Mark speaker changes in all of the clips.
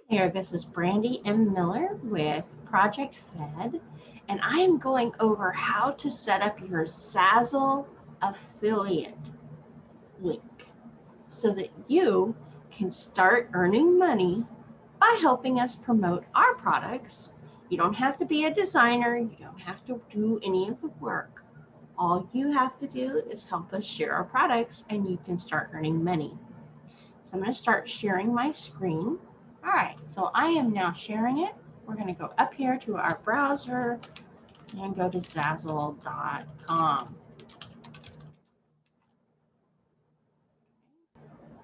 Speaker 1: Here, this is Brandy M. Miller with Project Fed, and I am going over how to set up your Zazzle affiliate link so that you can start earning money by helping us promote our products. You don't have to be a designer, you don't have to do any of the work. All you have to do is help us share our products and you can start earning money. So I'm going to start sharing my screen. All right, so I am now sharing it. We're going to go up here to our browser and go to Zazzle.com.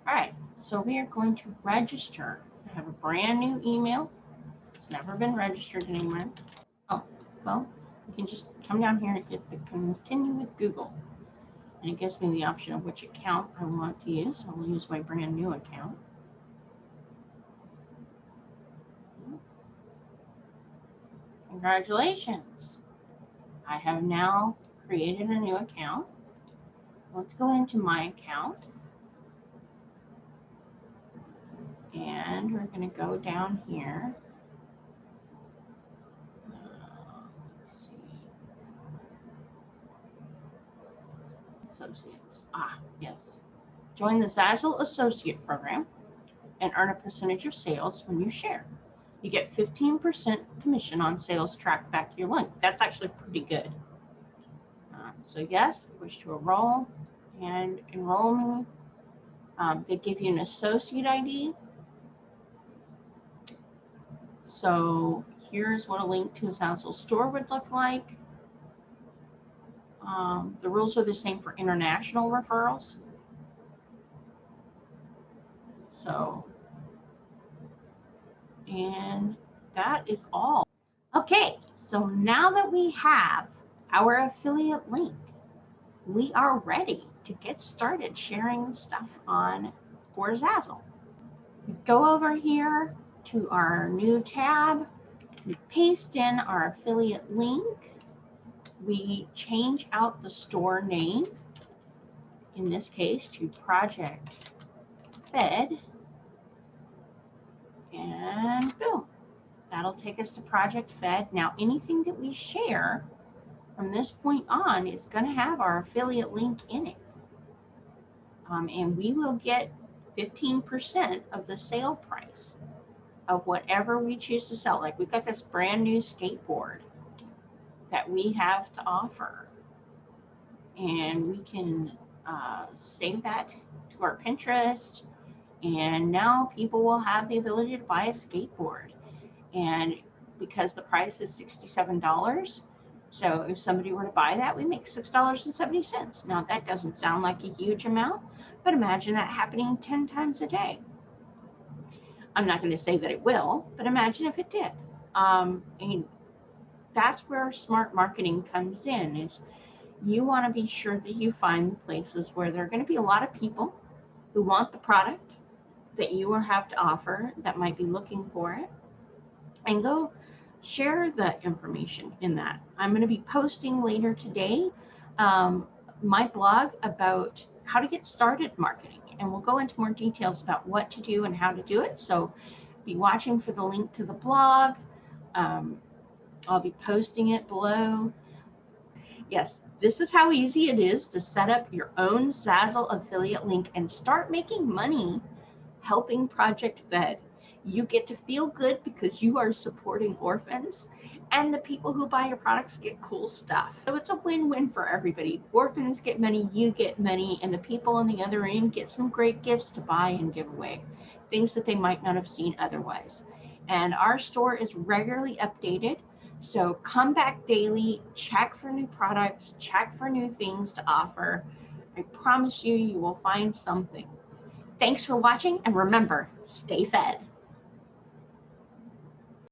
Speaker 1: All right, so we are going to register. I have a brand new email. It's never been registered anywhere. Oh, well, you can just come down here and hit the continue with Google. And it gives me the option of which account I want to use. So I'll use my brand new account. Congratulations. I have now created a new account. Let's go into my account. And we're going to go down here. Let's see. Associates. Yes. Join the Zazzle Associate Program and earn a percentage of sales when you share. You get 15% commission on sales tracked back to your link. That's actually pretty good. So yes, wish to enroll and enroll me. They give you an associate ID. So here's what a link to a Zazzle store would look like. The rules are the same for international referrals. So, and that is all. Okay, so now that we have our affiliate link, we are ready to get started sharing stuff for Zazzle. We go over here to our new tab, we paste in our affiliate link, we change out the store name, in this case to Project Fed, and boom, that'll take us to Project Fed. Now anything that we share from this point on is going to have our affiliate link in it, and we will get 15% of the sale price of whatever we choose to sell. Like we've got this brand new skateboard that we have to offer, and we can save that to our Pinterest, and now people will have the ability to buy a skateboard. And because the price is $67, so if somebody were to buy that, we make $6.70. Now that doesn't sound like a huge amount, but imagine that happening 10 times a day. I'm not going to say that it will, but imagine if it did. And that's where smart marketing comes in, is you want to be sure that you find places where there are going to be a lot of people who want the product that you have to offer, that might be looking for it, and go share the information in that. I'm going to be posting later today my blog about how to get started marketing, and we'll go into more details about what to do and how to do it. So be watching for the link to the blog. I'll be posting it below. Yes, this is how easy it is to set up your own Zazzle affiliate link and start making money helping Project Fed. You get to feel good because you are supporting orphans, and the people who buy your products get cool stuff. So it's a win-win for everybody. Orphans get money, you get money, and the people on the other end get some great gifts to buy and give away, things that they might not have seen otherwise. And our store is regularly updated, so come back daily, check for new products, check for new things to offer. I promise you, you will find something. Thanks for watching, and remember, stay fed.